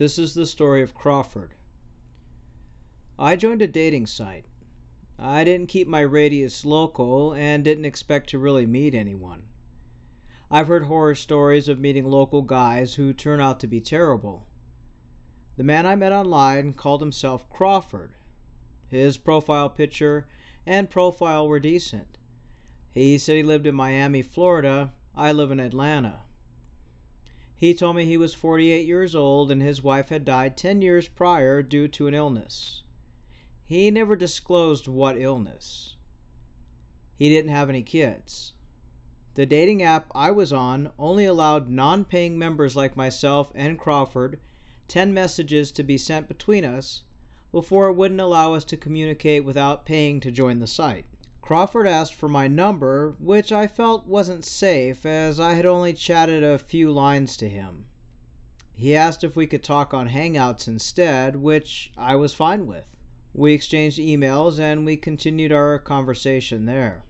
This is the story of Crawford. I joined a dating site. I didn't keep my radius local and didn't expect to really meet anyone. I've heard horror stories of meeting local guys who turn out to be terrible. The man I met online called himself Crawford. His profile picture and profile were decent. He said he lived in Miami, Florida. I live in Atlanta. He told me he was 48 years old and his wife had died 10 years prior due to an illness. He never disclosed what illness. He didn't have any kids. The dating app I was on only allowed non-paying members like myself and Crawford 10 messages to be sent between us before it wouldn't allow us to communicate without paying to join the site. Crawford asked for my number, which I felt wasn't safe as I had only chatted a few lines to him. He asked if we could talk on Hangouts instead, which I was fine with. We exchanged emails and we continued our conversation there.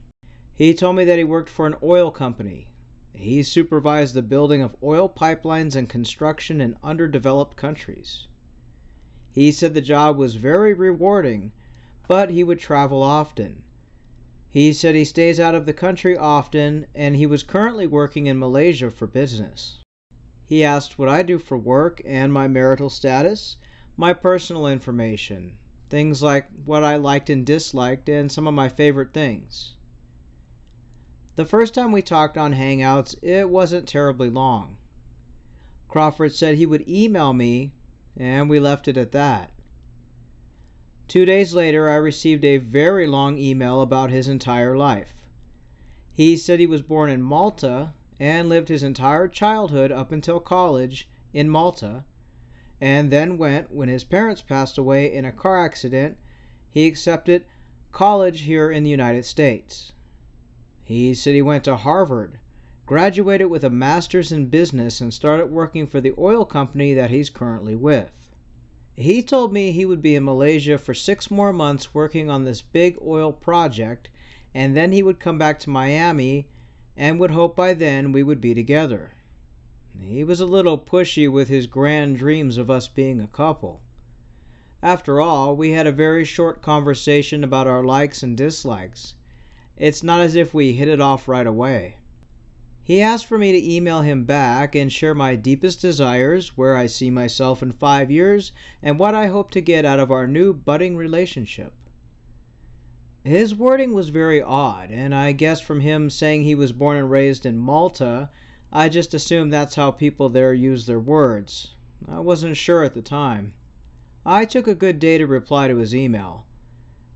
He told me that he worked for an oil company. He supervised the building of oil pipelines and construction in underdeveloped countries. He said the job was very rewarding, but he would travel often. He said he stays out of the country often and he was currently working in Malaysia for business. He asked what I do for work and my marital status, my personal information, things like what I liked and disliked, and some of my favorite things. The first time we talked on Hangouts, it wasn't terribly long. Crawford said he would email me, and we left it at that. 2 days later, I received a very long email about his entire life. He said he was born in Malta and lived his entire childhood up until college in Malta, and then when his parents passed away in a car accident, he accepted college here in the United States. He said he went to Harvard, graduated with a master's in business, and started working for the oil company that he's currently with. He told me he would be in Malaysia for 6 more months working on this big oil project, and then he would come back to Miami and would hope by then we would be together. He was a little pushy with his grand dreams of us being a couple. After all, we had a very short conversation about our likes and dislikes. It's not as if we hit it off right away. He asked for me to email him back and share my deepest desires, where I see myself in 5 years, and what I hope to get out of our new budding relationship. His wording was very odd, and I guess from him saying he was born and raised in Malta, I just assumed that's how people there use their words. I wasn't sure at the time. I took a good day to reply to his email.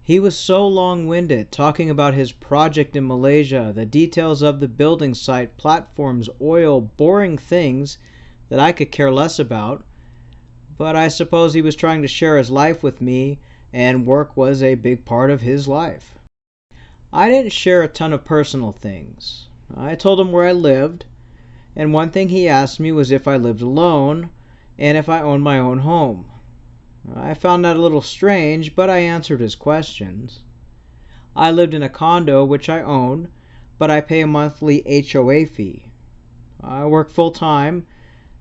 He was so long-winded, talking about his project in Malaysia, the details of the building site, platforms, oil, boring things that I could care less about. But I suppose he was trying to share his life with me, and work was a big part of his life. I didn't share a ton of personal things. I told him where I lived, and one thing he asked me was if I lived alone, and if I owned my own home. I found that a little strange, but I answered his questions. I lived in a condo which I own, but I pay a monthly HOA fee. I work full-time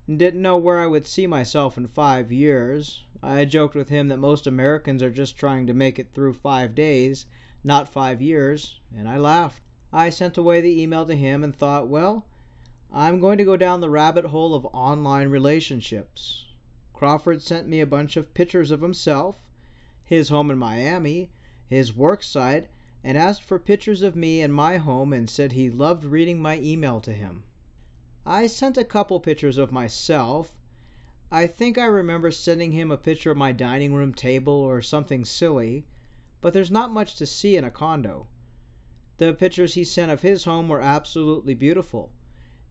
and didn't know where I would see myself in 5 years. I joked with him that most Americans are just trying to make it through 5 days, not 5 years, and I laughed. I sent away the email to him and thought, well, I'm going to go down the rabbit hole of online relationships. Crawford sent me a bunch of pictures of himself, his home in Miami, his work site, and asked for pictures of me and my home and said he loved reading my email to him. I sent a couple pictures of myself. I think I remember sending him a picture of my dining room table or something silly, but there's not much to see in a condo. The pictures he sent of his home were absolutely beautiful.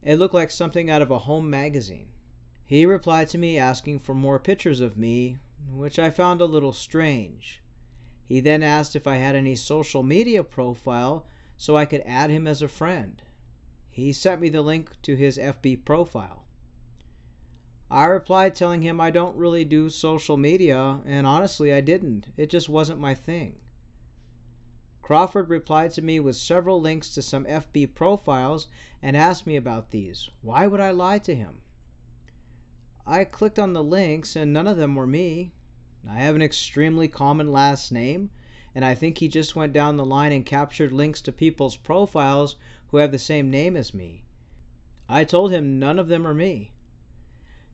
It looked like something out of a home magazine. He replied to me asking for more pictures of me, which I found a little strange. He then asked if I had any social media profile so I could add him as a friend. He sent me the link to his FB profile. I replied telling him I don't really do social media, and honestly I didn't. It just wasn't my thing. Crawford replied to me with several links to some FB profiles and asked me about these. Why would I lie to him? I clicked on the links and none of them were me. I have an extremely common last name, and I think he just went down the line and captured links to people's profiles who have the same name as me. I told him none of them are me.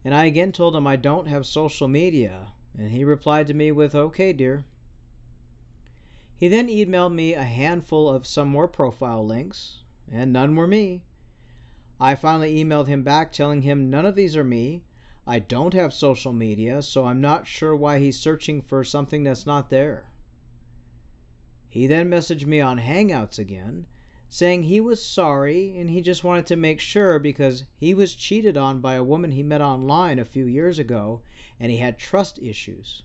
And I again told him I don't have social media, and he replied to me with, "Okay, dear." He then emailed me a handful of some more profile links, and none were me. I finally emailed him back telling him none of these are me. I don't have social media, so I'm not sure why he's searching for something that's not there. He then messaged me on Hangouts again, saying he was sorry and he just wanted to make sure because he was cheated on by a woman he met online a few years ago and he had trust issues.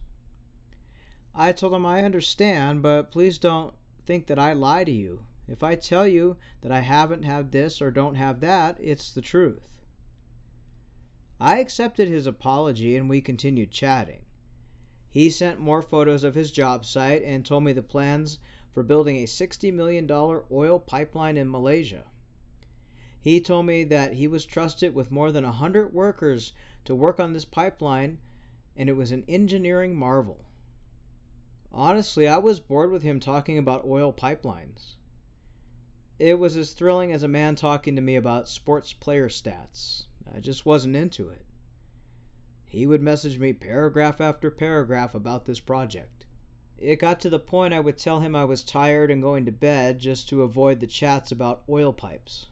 I told him I understand, but please don't think that I lie to you. If I tell you that I haven't had this or don't have that, it's the truth. I accepted his apology and we continued chatting. He sent more photos of his job site and told me the plans for building a $60 million oil pipeline in Malaysia. He told me that he was trusted with more than 100 workers to work on this pipeline, and it was an engineering marvel. Honestly, I was bored with him talking about oil pipelines. It was as thrilling as a man talking to me about sports player stats. I just wasn't into it. He would message me paragraph after paragraph about this project. It got to the point I would tell him I was tired and going to bed just to avoid the chats about oil pipes.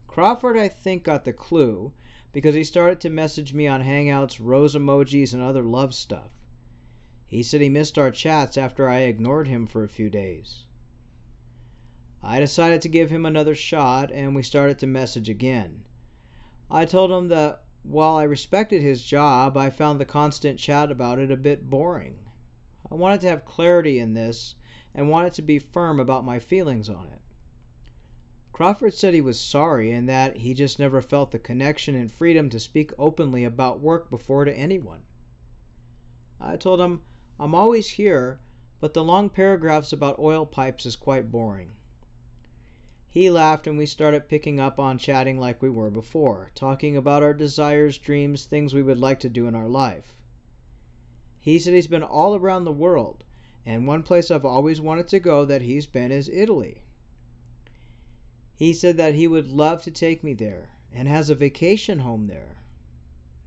Crawford, I think, got the clue because he started to message me on Hangouts, rose emojis, and other love stuff. He said he missed our chats after I ignored him for a few days. I decided to give him another shot and we started to message again. I told him that while I respected his job, I found the constant chat about it a bit boring. I wanted to have clarity in this and wanted to be firm about my feelings on it. Crawford said he was sorry and that he just never felt the connection and freedom to speak openly about work before to anyone. I told him, I'm always here, but the long paragraphs about oil pipes is quite boring. He laughed and we started picking up on chatting like we were before, talking about our desires, dreams, things we would like to do in our life. He said he's been all around the world, and one place I've always wanted to go that he's been is Italy. He said that he would love to take me there, and has a vacation home there.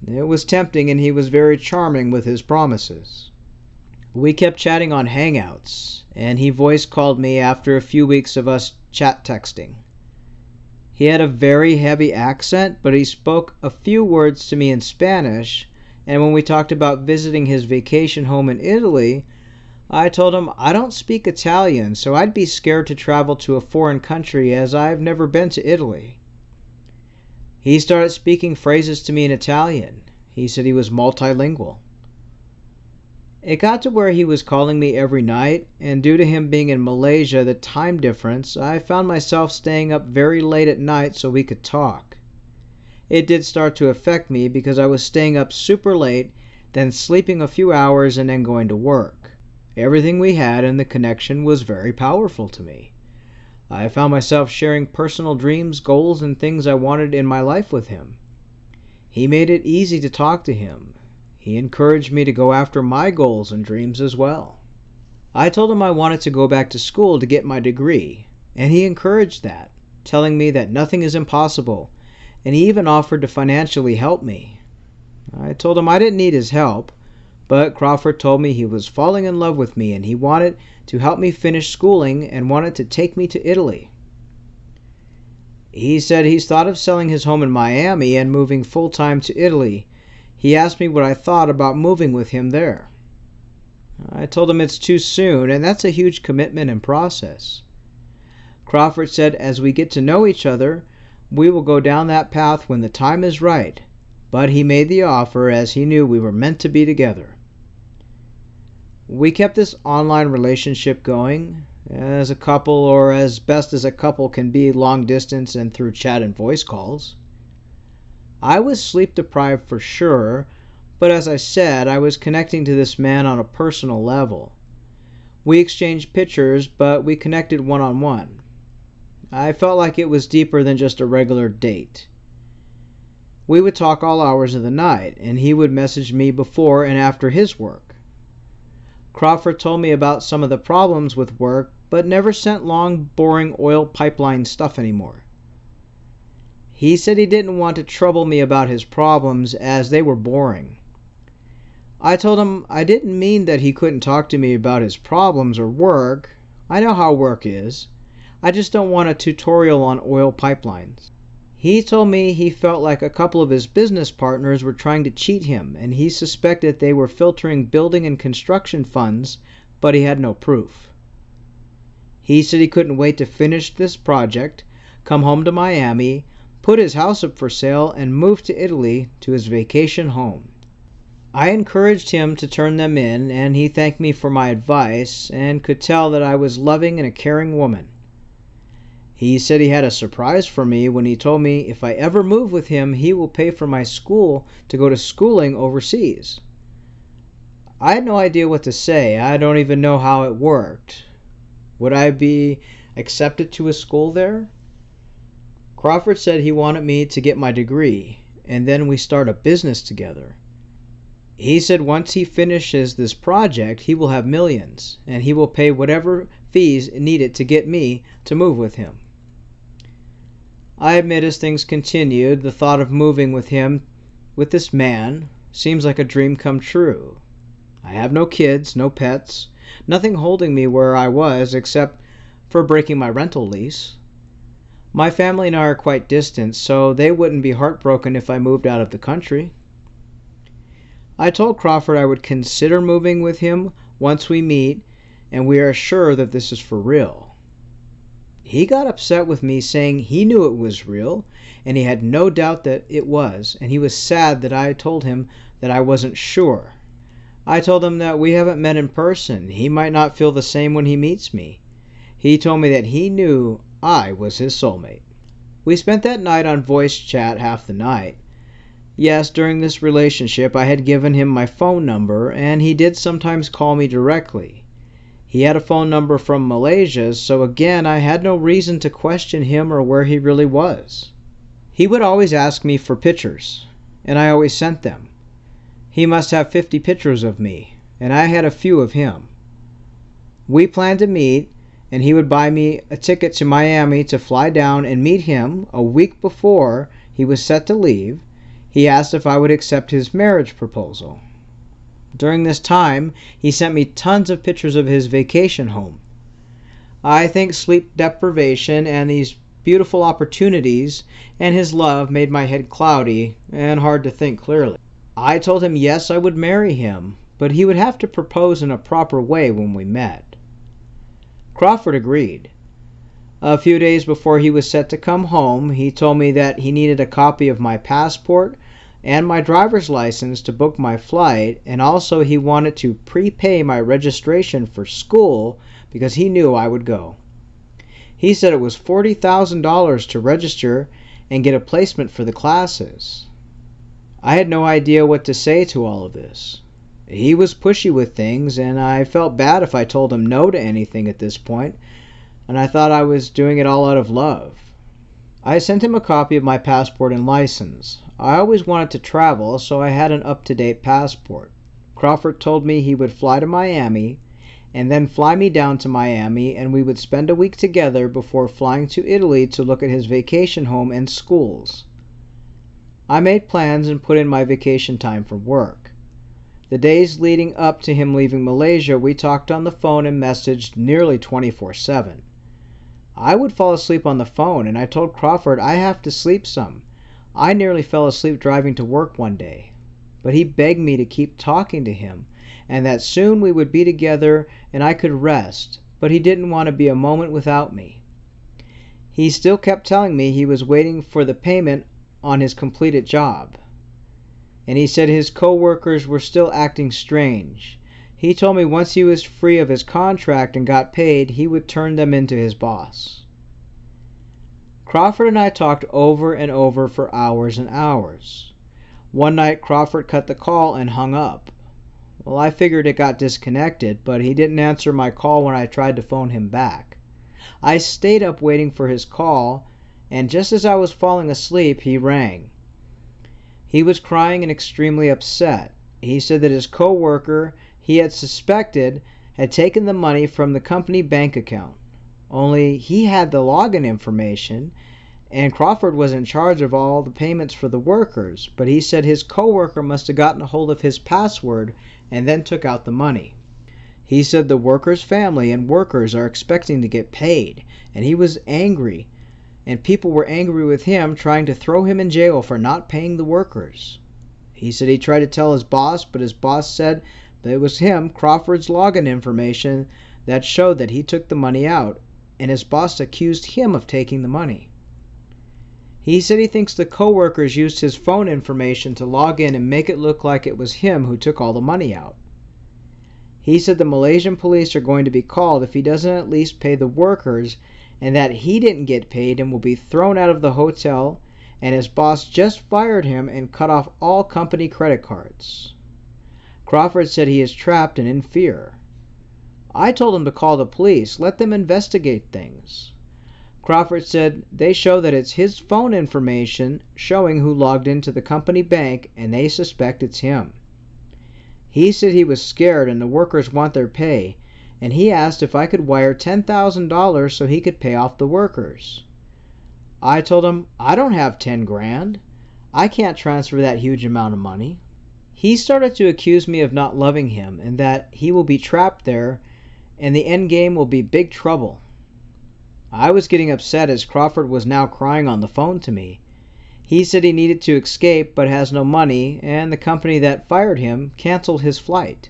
It was tempting and he was very charming with his promises. We kept chatting on Hangouts, and he voice called me after a few weeks of us chat texting. He had a very heavy accent, but he spoke a few words to me in Spanish, and when we talked about visiting his vacation home in Italy, I told him I don't speak Italian, so I'd be scared to travel to a foreign country as I've never been to Italy. He started speaking phrases to me in Italian. He said he was multilingual. It got to where he was calling me every night, and due to him being in Malaysia, the time difference, I found myself staying up very late at night so we could talk. It did start to affect me because I was staying up super late, then sleeping a few hours and then going to work. Everything we had and the connection was very powerful to me. I found myself sharing personal dreams, goals, and things I wanted in my life with him. He made it easy to talk to him. He encouraged me to go after my goals and dreams as well. I told him I wanted to go back to school to get my degree, and he encouraged that, telling me that nothing is impossible, and he even offered to financially help me. I told him I didn't need his help, but Crawford told me he was falling in love with me and he wanted to help me finish schooling and wanted to take me to Italy. He said he's thought of selling his home in Miami and moving full-time to Italy. He asked me what I thought about moving with him there. I told him it's too soon, and that's a huge commitment and process. Crawford said as we get to know each other, we will go down that path when the time is right, but he made the offer as he knew we were meant to be together. We kept this online relationship going as a couple, or as best as a couple can be, long distance and through chat and voice calls. I was sleep deprived for sure, but as I said, I was connecting to this man on a personal level. We exchanged pictures, but we connected one-on-one. I felt like it was deeper than just a regular date. We would talk all hours of the night, and he would message me before and after his work. Crawford told me about some of the problems with work, but never sent long, boring oil pipeline stuff anymore. He said he didn't want to trouble me about his problems as they were boring. I told him I didn't mean that he couldn't talk to me about his problems or work. I know how work is. I just don't want a tutorial on oil pipelines. He told me he felt like a couple of his business partners were trying to cheat him, and he suspected they were filtering building and construction funds, but he had no proof. He said he couldn't wait to finish this project, come home to Miami, put his house up for sale, and move to Italy to his vacation home. I encouraged him to turn them in, and he thanked me for my advice and could tell that I was loving and a caring woman. He said he had a surprise for me when he told me if I ever move with him, he will pay for my school to go to schooling overseas. I had no idea what to say. I don't even know how it worked. Would I be accepted to a school there? Crawford said he wanted me to get my degree, and then we start a business together. He said once he finishes this project, he will have millions, and he will pay whatever fees needed to get me to move with him. I admit as things continued, the thought of moving with him, with this man, seems like a dream come true. I have no kids, no pets, nothing holding me where I was except for breaking my rental lease. My family and I are quite distant, so they wouldn't be heartbroken if I moved out of the country. I told Crawford I would consider moving with him once we meet, and we are sure that this is for real. He got upset with me, saying he knew it was real, and he had no doubt that it was, and he was sad that I told him that I wasn't sure. I told him that we haven't met in person. He might not feel the same when he meets me. He told me that he knew I was his soulmate. We spent that night on voice chat half the night. Yes, during this relationship I had given him my phone number, and he did sometimes call me directly. He had a phone number from Malaysia, so again I had no reason to question him or where he really was. He would always ask me for pictures, and I always sent them. He must have 50 pictures of me, and I had a few of him. We planned to meet, and he would buy me a ticket to Miami to fly down and meet him. A week before he was set to leave, he asked if I would accept his marriage proposal. During this time, he sent me tons of pictures of his vacation home. I think sleep deprivation and these beautiful opportunities and his love made my head cloudy and hard to think clearly. I told him yes, I would marry him, but he would have to propose in a proper way when we met. Crawford agreed. A few days before he was set to come home, he told me that he needed a copy of my passport and my driver's license to book my flight, and also he wanted to prepay my registration for school because he knew I would go. He said it was $40,000 to register and get a placement for the classes. I had no idea what to say to all of this. He was pushy with things, and I felt bad if I told him no to anything at this point, and I thought I was doing it all out of love. I sent him a copy of my passport and license. I always wanted to travel, so I had an up-to-date passport. Crawford told me he would fly to Miami and then fly me down to Miami, and we would spend a week together before flying to Italy to look at his vacation home and schools. I made plans and put in my vacation time for work. The days leading up to him leaving Malaysia, we talked on the phone and messaged nearly 24/7. I would fall asleep on the phone, and I told Crawford I have to sleep some. I nearly fell asleep driving to work one day, but he begged me to keep talking to him, and that soon we would be together and I could rest, but he didn't want to be a moment without me. He still kept telling me he was waiting for the payment on his completed job, and he said his co-workers were still acting strange. He told me once he was free of his contract and got paid, he would turn them into his boss. Crawford and I talked over and over for hours and hours. One night, Crawford cut the call and hung up. Well, I figured it got disconnected, but he didn't answer my call when I tried to phone him back. I stayed up waiting for his call, and just as I was falling asleep, he rang. He was crying and extremely upset. He said that his co-worker he had suspected had taken the money from the company bank account. Only he had the login information, and Crawford was in charge of all the payments for the workers, but he said his co-worker must have gotten a hold of his password and then took out the money. He said the worker's family and workers are expecting to get paid, and he was angry, and people were angry with him, trying to throw him in jail for not paying the workers. He said he tried to tell his boss, but his boss said that it was him, Crawford's login information, that showed that he took the money out, and his boss accused him of taking the money. He said he thinks the co-workers used his phone information to log in and make it look like it was him who took all the money out. He said the Malaysian police are going to be called if he doesn't at least pay the workers, and that he didn't get paid and will be thrown out of the hotel, and his boss just fired him and cut off all company credit cards. Crawford said he is trapped and in fear. I told him to call the police, let them investigate things. Crawford said they show that it's his phone information showing who logged into the company bank, and they suspect it's him. He said he was scared and the workers want their pay, and he asked if I could wire $10,000 so he could pay off the workers. I told him I don't have 10 grand. I can't transfer that huge amount of money. He started to accuse me of not loving him and that he will be trapped there and the end game will be big trouble. I was getting upset as Crawford was now crying on the phone to me. He said he needed to escape but has no money, and the company that fired him canceled his flight.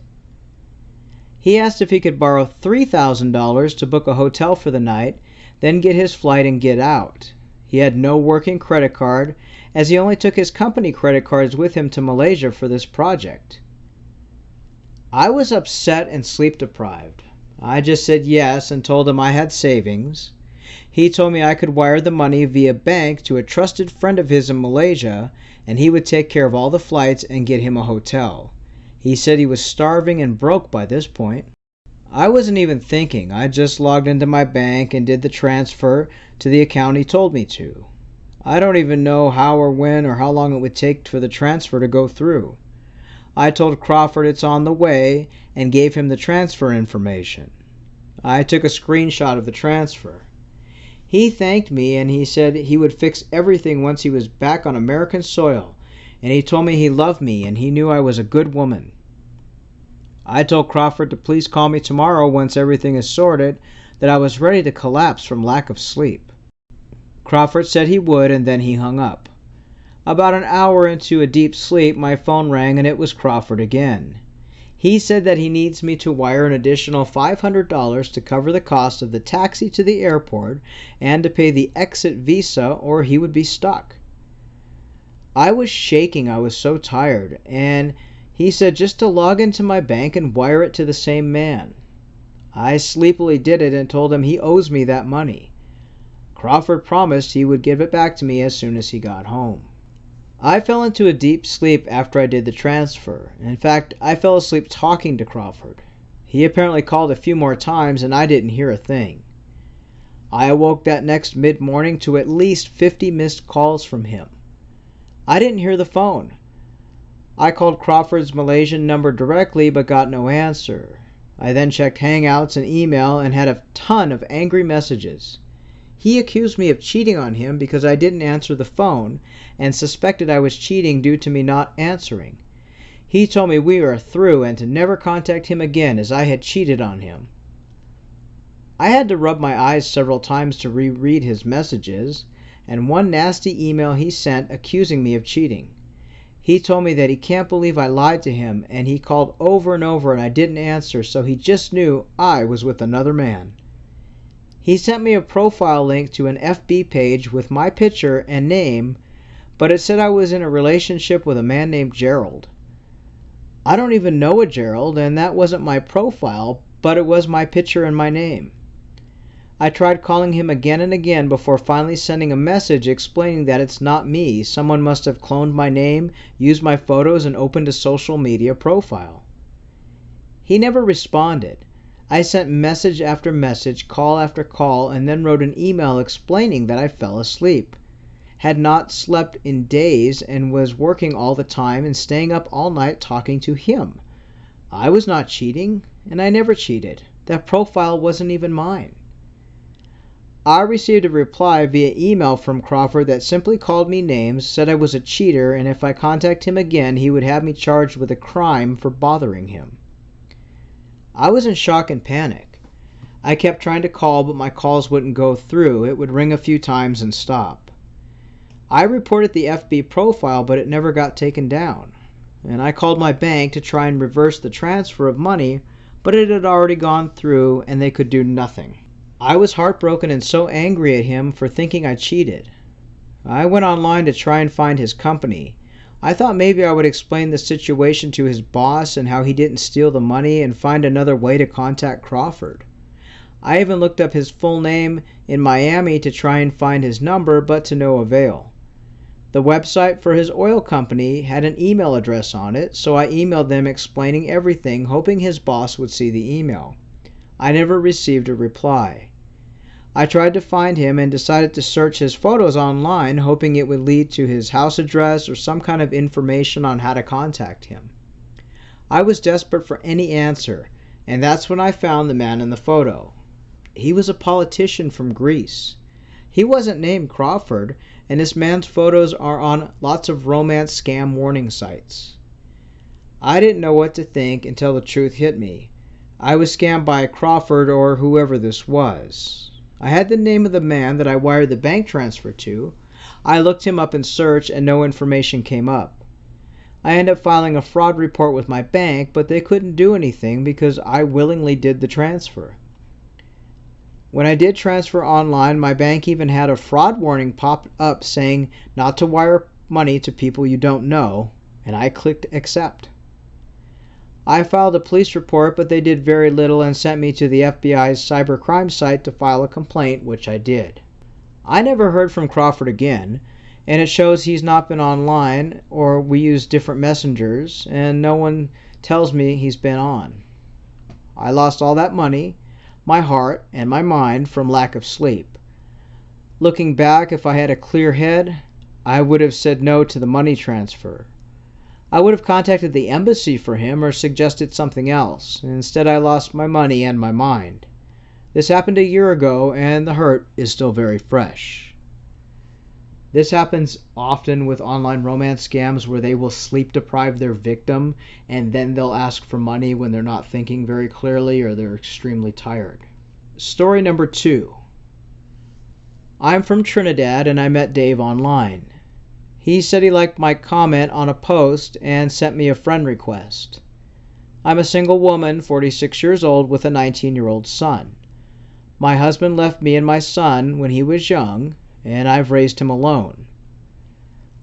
He asked if he could borrow $3,000 to book a hotel for the night, then get his flight and get out. He had no working credit card, as he only took his company credit cards with him to Malaysia for this project. I was upset and sleep deprived. I just said yes and told him I had savings. He told me I could wire the money via bank to a trusted friend of his in Malaysia, and he would take care of all the flights and get him a hotel. He said he was starving and broke by this point. I wasn't even thinking. I just logged into my bank and did the transfer to the account he told me to. I don't even know how or when or how long it would take for the transfer to go through. I told Crawford it's on the way and gave him the transfer information. I took a screenshot of the transfer. He thanked me and he said he would fix everything once he was back on American soil, and he told me he loved me and he knew I was a good woman. I told Crawford to please call me tomorrow once everything is sorted, that I was ready to collapse from lack of sleep. Crawford said he would, and then he hung up. About an hour into a deep sleep, my phone rang and it was Crawford again. He said that he needs me to wire an additional $500 to cover the cost of the taxi to the airport and to pay the exit visa or he would be stuck. I was shaking, I was so tired, and he said just to log into my bank and wire it to the same man. I sleepily did it and told him he owes me that money. Crawford promised he would give it back to me as soon as he got home. I fell into a deep sleep after I did the transfer. In fact, I fell asleep talking to Crawford. He apparently called a few more times and I didn't hear a thing. I awoke that next mid-morning to at least 50 missed calls from him. I didn't hear the phone. I called Crawford's Malaysian number directly but got no answer. I then checked Hangouts and email and had a ton of angry messages. He accused me of cheating on him because I didn't answer the phone and suspected I was cheating due to me not answering. He told me we were through and to never contact him again as I had cheated on him. I had to rub my eyes several times to reread his messages, and one nasty email he sent accusing me of cheating. He told me that he can't believe I lied to him, and he called over and over and I didn't answer, so he just knew I was with another man. He sent me a profile link to an FB page with my picture and name, but it said I was in a relationship with a man named Gerald. I don't even know a Gerald, and that wasn't my profile, but it was my picture and my name. I tried calling him again and again before finally sending a message explaining that it's not me. Someone must have cloned my name, used my photos, and opened a social media profile. He never responded. I sent message after message, call after call, and then wrote an email explaining that I fell asleep. had not slept in days and was working all the time and staying up all night talking to him. I was not cheating, and I never cheated. That profile wasn't even mine. I received a reply via email from Crawford that simply called me names, said I was a cheater, and if I contact him again, he would have me charged with a crime for bothering him. I was in shock and panic. I kept trying to call, but my calls wouldn't go through. It would ring a few times and stop. I reported the FB profile, but it never got taken down. And I called my bank to try and reverse the transfer of money, but it had already gone through and they could do nothing. I was heartbroken and so angry at him for thinking I cheated. I went online to try and find his company. I thought maybe I would explain the situation to his boss and how he didn't steal the money and find another way to contact Crawford. I even looked up his full name in Miami to try and find his number, but to no avail. The website for his oil company had an email address on it, so I emailed them explaining everything, hoping his boss would see the email. I never received a reply. I tried to find him and decided to search his photos online, hoping it would lead to his house address or some kind of information on how to contact him. I was desperate for any answer, and that's when I found the man in the photo. He was a politician from Greece. He wasn't named Crawford, and this man's photos are on lots of romance scam warning sites. I didn't know what to think until the truth hit me. I was scammed by Crawford or whoever this was. I had the name of the man that I wired the bank transfer to. I looked him up in search and no information came up. I ended up filing a fraud report with my bank, but they couldn't do anything because I willingly did the transfer. When I did transfer online, my bank even had a fraud warning pop up saying not to wire money to people you don't know, and I clicked accept. I filed a police report, but they did very little and sent me to the FBI's cybercrime site to file a complaint, which I did. I never heard from Crawford again, and it shows he's not been online, or we use different messengers, and no one tells me he's been on. I lost all that money, my heart, and my mind from lack of sleep. Looking back, if I had a clear head, I would have said no to the money transfer. I would have contacted the embassy for him or suggested something else. Instead, I lost my money and my mind. This happened a year ago, and the hurt is still very fresh. This happens often with online romance scams where they will sleep deprive their victim and then they'll ask for money when they're not thinking very clearly or they're extremely tired. Story number 2. I'm from Trinidad and I met Dave online. He said he liked my comment on a post and sent me a friend request. I'm a single woman, 46 years old, with a 19-year-old son. My husband left me and my son when he was young, and I've raised him alone.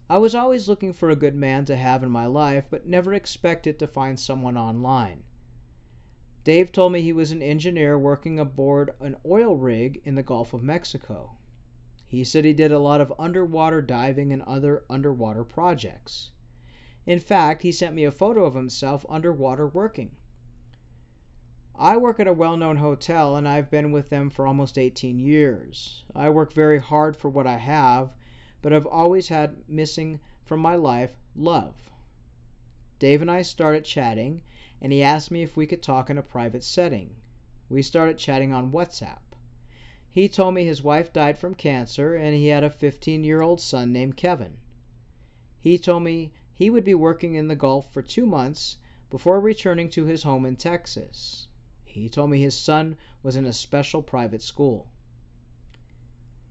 I was always looking for a good man to have in my life, but never expected to find someone online. Dave told me he was an engineer working aboard an oil rig in the Gulf of Mexico. He said he did a lot of underwater diving and other underwater projects. In fact, he sent me a photo of himself underwater working. I work at a well-known hotel and I've been with them for almost 18 years. I work very hard for what I have, but I've always had missing from my life love. Dave and I started chatting and he asked me if we could talk in a private setting. We started chatting on WhatsApp. He told me his wife died from cancer and he had a 15-year-old son named Kevin. He told me he would be working in the Gulf for 2 months before returning to his home in Texas. He told me his son was in a special private school.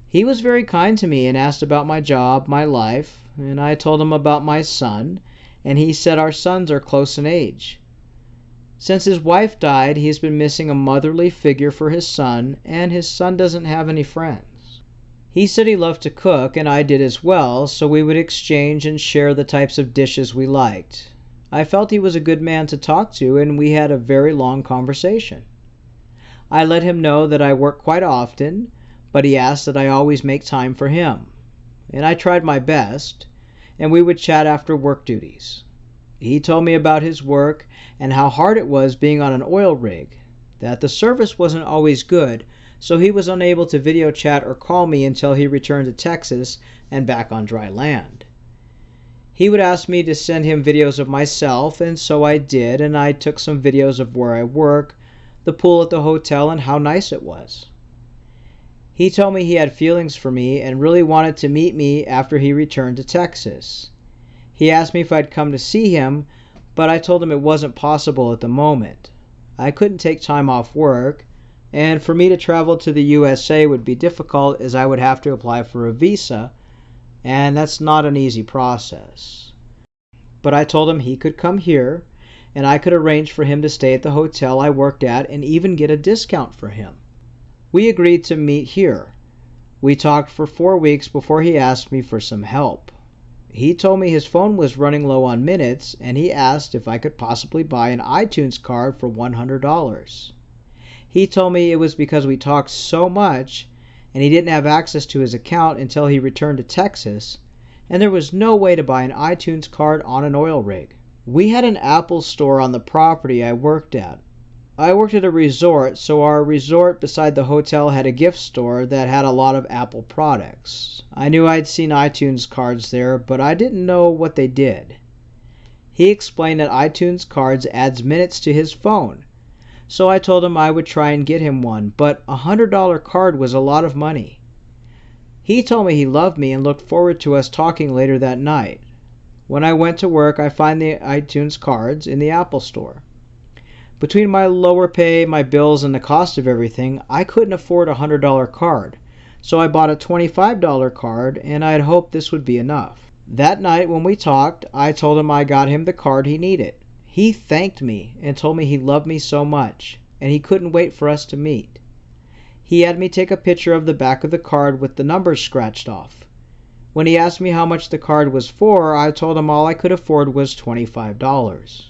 He was very kind to me and asked about my job, my life, and I told him about my son, and he said our sons are close in age. Since his wife died, he's been missing a motherly figure for his son, and his son doesn't have any friends. He said he loved to cook, and I did as well, so we would exchange and share the types of dishes we liked. I felt he was a good man to talk to, and we had a very long conversation. I let him know that I work quite often, but he asked that I always make time for him. And I tried my best, and we would chat after work duties. He told me about his work and how hard it was being on an oil rig, that the service wasn't always good, so he was unable to video chat or call me until he returned to Texas and back on dry land. He would ask me to send him videos of myself, and so I did, and I took some videos of where I work, the pool at the hotel, and how nice it was. He told me he had feelings for me and really wanted to meet me after he returned to Texas. He asked me if I'd come to see him, but I told him it wasn't possible at the moment. I couldn't take time off work, and for me to travel to the USA would be difficult as I would have to apply for a visa, and that's not an easy process. But I told him he could come here, and I could arrange for him to stay at the hotel I worked at and even get a discount for him. We agreed to meet here. We talked for 4 weeks before he asked me for some help. He told me his phone was running low on minutes, and he asked if I could possibly buy an iTunes card for $100. He told me it was because we talked so much, and he didn't have access to his account until he returned to Texas, and there was no way to buy an iTunes card on an oil rig. We had an Apple store on the property I worked at. I worked at a resort, so our resort beside the hotel had a gift store that had a lot of Apple products. I knew I'd seen iTunes cards there, but I didn't know what they did. He explained that iTunes cards adds minutes to his phone, so I told him I would try and get him one, but a $100 card was a lot of money. He told me he loved me and looked forward to us talking later that night. When I went to work, I found the iTunes cards in the Apple store. Between my lower pay, my bills, and the cost of everything, I couldn't afford a $100 card, so I bought a $25 card, and I had hoped this would be enough. That night when we talked, I told him I got him the card he needed. He thanked me and told me he loved me so much, and he couldn't wait for us to meet. He had me take a picture of the back of the card with the numbers scratched off. When he asked me how much the card was for, I told him all I could afford was $25.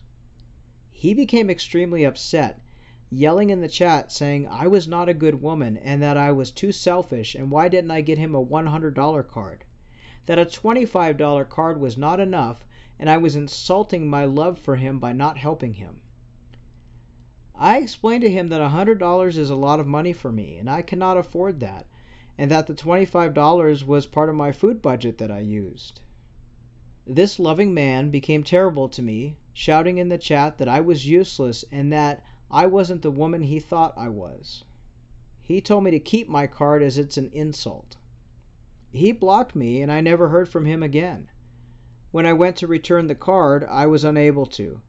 He became extremely upset, yelling in the chat saying I was not a good woman and that I was too selfish and why didn't I get him a $100 card, that a $25 card was not enough and I was insulting my love for him by not helping him. I explained to him that $100 is a lot of money for me and I cannot afford that, and that the $25 was part of my food budget that I used. This loving man became terrible to me, shouting in the chat that I was useless and that I wasn't the woman he thought I was. He told me to keep my card as it's an insult. He blocked me and I never heard from him again. When I went to return the card, I was unable to,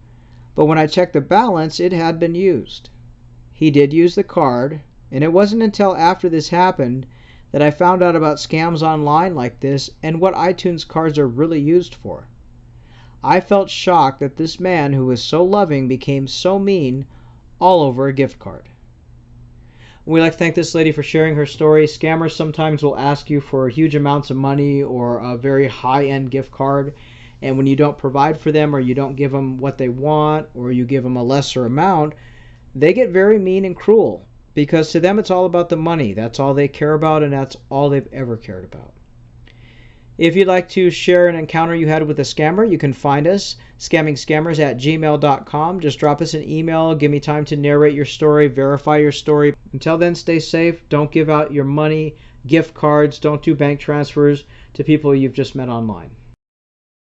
but when I checked the balance, it had been used. He did use the card, and it wasn't until after this happened that I found out about scams online like this and what iTunes cards are really used for. I felt shocked that this man who was so loving became so mean all over a gift card. We'd like to thank this lady for sharing her story. Scammers sometimes will ask you for huge amounts of money or a very high-end gift card, and when you don't provide for them or you don't give them what they want or you give them a lesser amount, they get very mean and cruel. Because to them it's all about the money. That's all they care about, and that's all they've ever cared about. If you'd like to share an encounter you had with a scammer, you can find us, scammingscammers@gmail.com. Just drop us an email, give me time to narrate your story, verify your story. Until then, stay safe. Don't give out your money, gift cards, don't do bank transfers to people you've just met online.